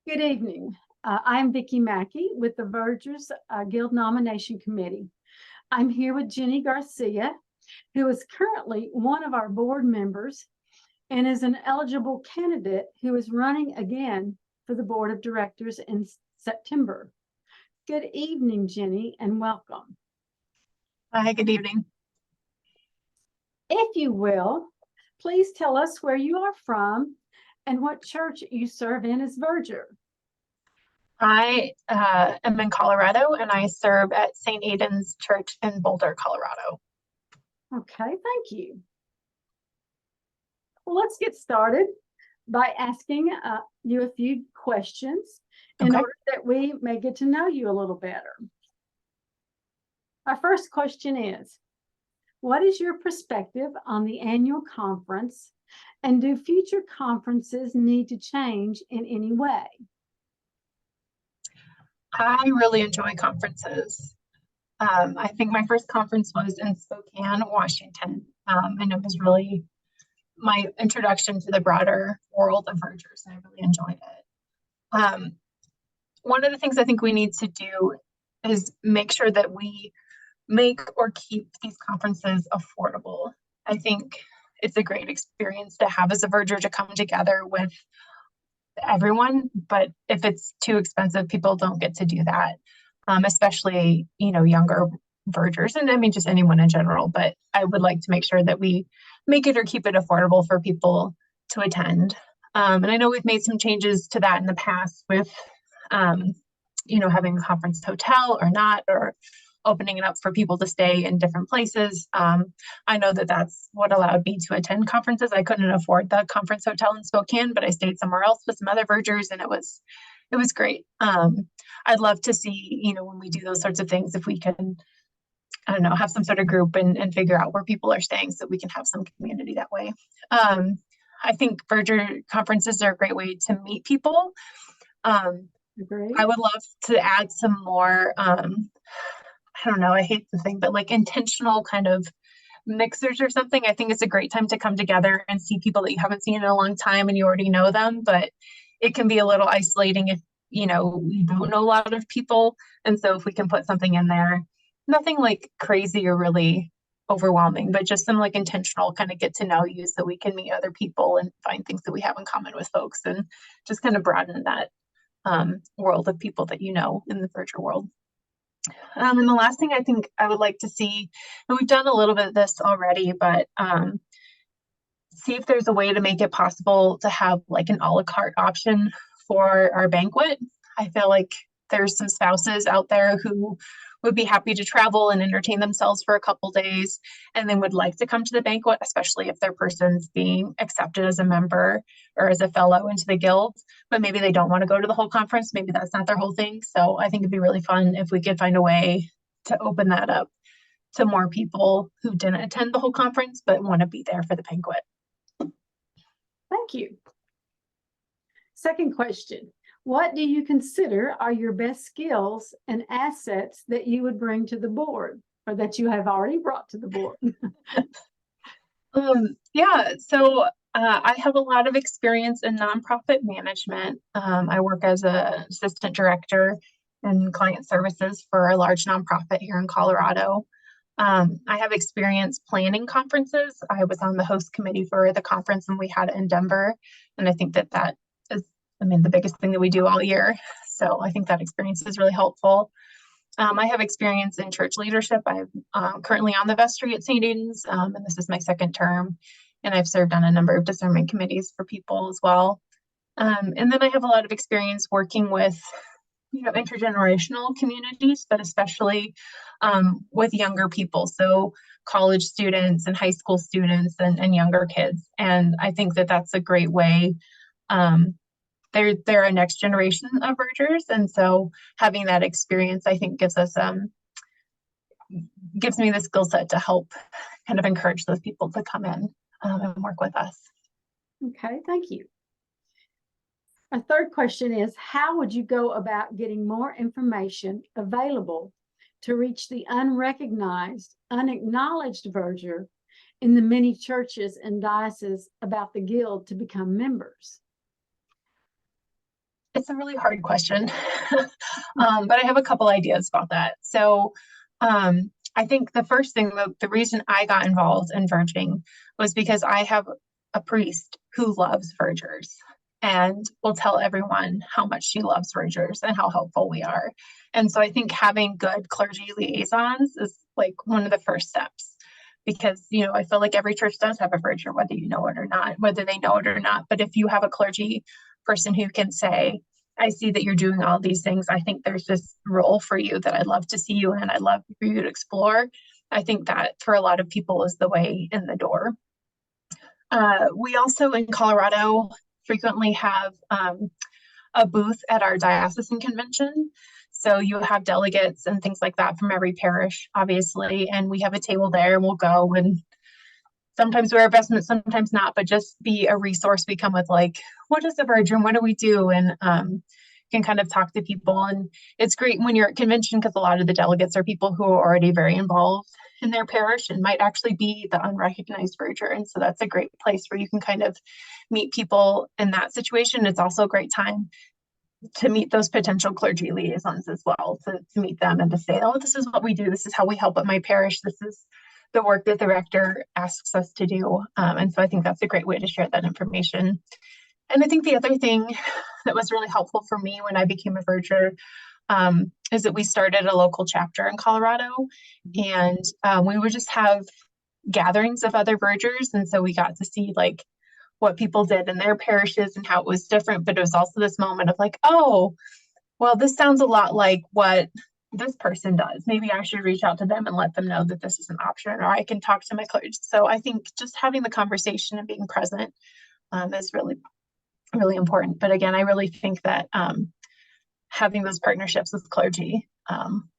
Good evening. I'm Vicki Mackey with the Vergers Guild Nomination Committee. I'm here with Jennie Garcia, who is currently one of our board members and is an eligible candidate who is running again for the board of directors in September. Good evening, Jennie, and welcome. Hi, good evening. If you will, please tell us where you are from and what church you serve in as Verger. I am in Colorado and I serve at St. Aidan's Church in Boulder, Colorado. Okay, thank you. Well, let's get started by asking you a few questions in order that we may get to know you a little better. Our first question is, what is your perspective on the annual conference, and do future conferences need to change in any way? I really enjoy conferences. I think my first conference was in Spokane, Washington, and it was really my introduction to the broader world of Vergers, and I really enjoyed it. One of the things I think we need to do is make sure that we make or keep these conferences affordable. I think it's a great experience to have as a Verger to come together with everyone, but if it's too expensive, people don't get to do that, especially, younger Vergers, and I mean, just anyone in general, but I would like to make sure that we make it or keep it affordable for people to attend. And I know we've made some changes to that in the past with, having a conference hotel or not, or opening it up for people to stay in different places. I know that that's what allowed me to attend conferences. I couldn't afford the conference hotel in Spokane, but I stayed somewhere else with some other Vergers, and it was great. I'd love to see, when we do those sorts of things, if we can, I don't know, have some sort of group and figure out where people are staying so we can have some community that way. I think Verger conferences are a great way to meet people. I would love to add some more, I don't know, I hate the thing, but like intentional kind of mixers or something. I think it's a great time to come together and see people that you haven't seen in a long time and you already know them, but it can be a little isolating if, you don't know a lot of people. And so if we can put something in there, nothing like crazy or really overwhelming, but just some like intentional kind of get to know you so we can meet other people and find things that we have in common with folks and just kind of broaden that world of people that in the Verger world. And the last thing I think I would like to see, and we've done a little bit of this already, but see if there's a way to make it possible to have like an a la carte option for our banquet. I feel like there's some spouses out there who would be happy to travel and entertain themselves for a couple days and then would like to come to the banquet, especially if their person's being accepted as a member or as a fellow into the guild, but maybe they don't want to go to the whole conference. Maybe that's not their whole thing. So I think it'd be really fun if we could find a way to open that up to more people who didn't attend the whole conference but want to be there for the banquet. Thank you. Second question. What do you consider are your best skills and assets that you would bring to the board or that you have already brought to the board? So I have a lot of experience in nonprofit management. I work as an assistant director in client services for a large nonprofit here in Colorado. I have experience planning conferences. I was on the host committee for the conference and we had it in Denver. And I think that is, the biggest thing that we do all year. So I think that experience is really helpful. I have experience in church leadership. I'm currently on the vestry at St. Aidan's, and this is my second term. And I've served on a number of discernment committees for people as well. And then I have a lot of experience working with intergenerational communities, but especially with younger people. So college students and high school students and younger kids. And I think that that's a great way. They're a next generation of Vergers. And so having that experience, I think gives me the skill set to help kind of encourage those people to come in and work with us. Okay, thank you. Our third question is, how would you go about getting more information available to reach the unrecognized, unacknowledged Verger in the many churches and dioceses about the guild to become members? It's a really hard question, but I have a couple ideas about that. So I think the first thing, the reason I got involved in verging was because I have a priest who loves vergers and will tell everyone how much she loves vergers and how helpful we are. And so I think having good clergy liaisons is like one of the first steps, because, you know, I feel like every church does have a verger, whether you know it or not, whether they know it or not. But if you have a clergy person who can say, I see that you're doing all these things, I think there's this role for you that I'd love to see you in, I'd love for you to explore. I think that for a lot of people is the way in the door. We also in Colorado frequently have a booth at our diocesan convention. So you have delegates and things like that from every parish, obviously, and we have a table there, and we'll go and sometimes wear vestments, sometimes not, but just be a resource. We come with like, what is the verger and what do we do? And can kind of talk to people. And it's great when you're at convention because a lot of the delegates are people who are already very involved in their parish and might actually be the unrecognized verger. And so that's a great place where you can kind of meet people in that situation. It's also a great time to meet those potential clergy liaisons as well, to meet them and to say, oh, this is what we do. This is how we help at my parish. This is the work that the rector asks us to do. And so I think that's a great way to share that information. And I think the other thing that was really helpful for me when I became a verger is that we started a local chapter in Colorado, and we would just have gatherings of other vergers. And so we got to see like what people did in their parishes and how it was different. But it was also this moment of like, oh, well, this sounds a lot like what this person does. Maybe I should reach out to them and let them know that this is an option, or I can talk to my clergy. So I think just having the conversation and being present is really, really important. But again, I really think that having those partnerships with clergy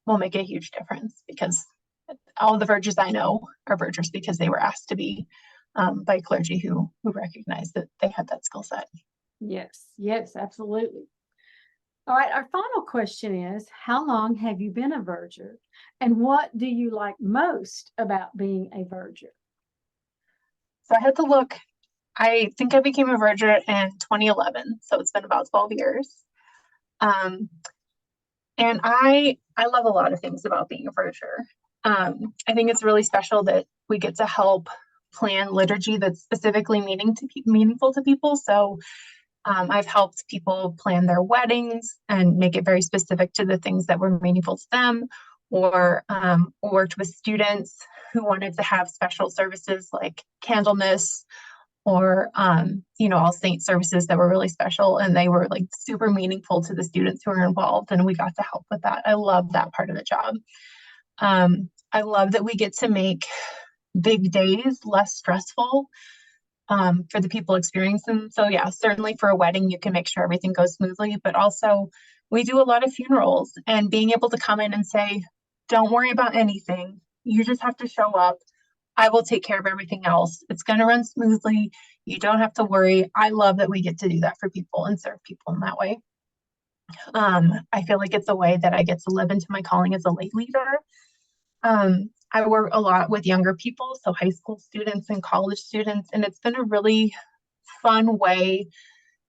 will make a huge difference, because all the vergers I know are vergers because they were asked to be by clergy who recognized that they had that skill set. Yes, yes, absolutely. All right, our final question is, how long have you been a verger, and what do you like most about being a verger? So I had to look. I think I became a verger in 2011, so it's been about 12 years. And I love a lot of things about being a verger. I think it's really special that we get to help plan liturgy that's specifically meaningful to people. So I've helped people plan their weddings and make it very specific to the things that were meaningful to them, or worked with students who wanted to have special services like Candlemas, or All Saints services that were really special, and they were like super meaningful to the students who were involved, and we got to help with that. I love that part of the job. I love that we get to make big days less stressful for the people experiencing them. So yeah, certainly for a wedding, you can make sure everything goes smoothly, but also we do a lot of funerals, and being able to come in and say, don't worry about anything. You just have to show up. I will take care of everything else. It's going to run smoothly. You don't have to worry. I love that we get to do that for people and serve people in that way. I feel like it's a way that I get to live into my calling as a lay leader. I work a lot with younger people, so high school students and college students, and it's been a really fun way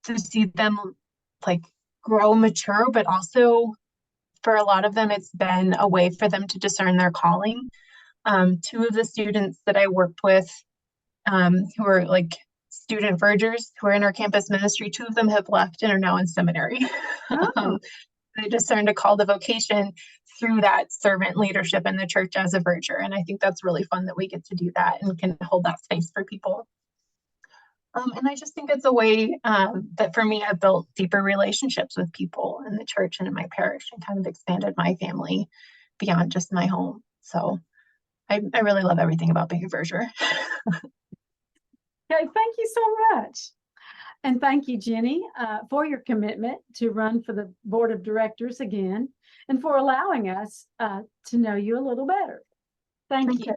to see them like grow, mature, but also for a lot of them, it's been a way for them to discern their calling. Two of the students that I worked with who are like student vergers who are in our campus ministry, two of them have left and are now in seminary. Oh. They discerned a call to vocation through that servant leadership in the church as a verger. And I think that's really fun that we get to do that and can hold that space for people. And I just think it's a way that for me, I've built deeper relationships with people in the church and in my parish, and kind of expanded my family beyond just my home. So I really love everything about being a verger. Okay, thank you so much. And thank you, Jennie, for your commitment to run for the board of directors again, and for allowing us to know you a little better. Thank you.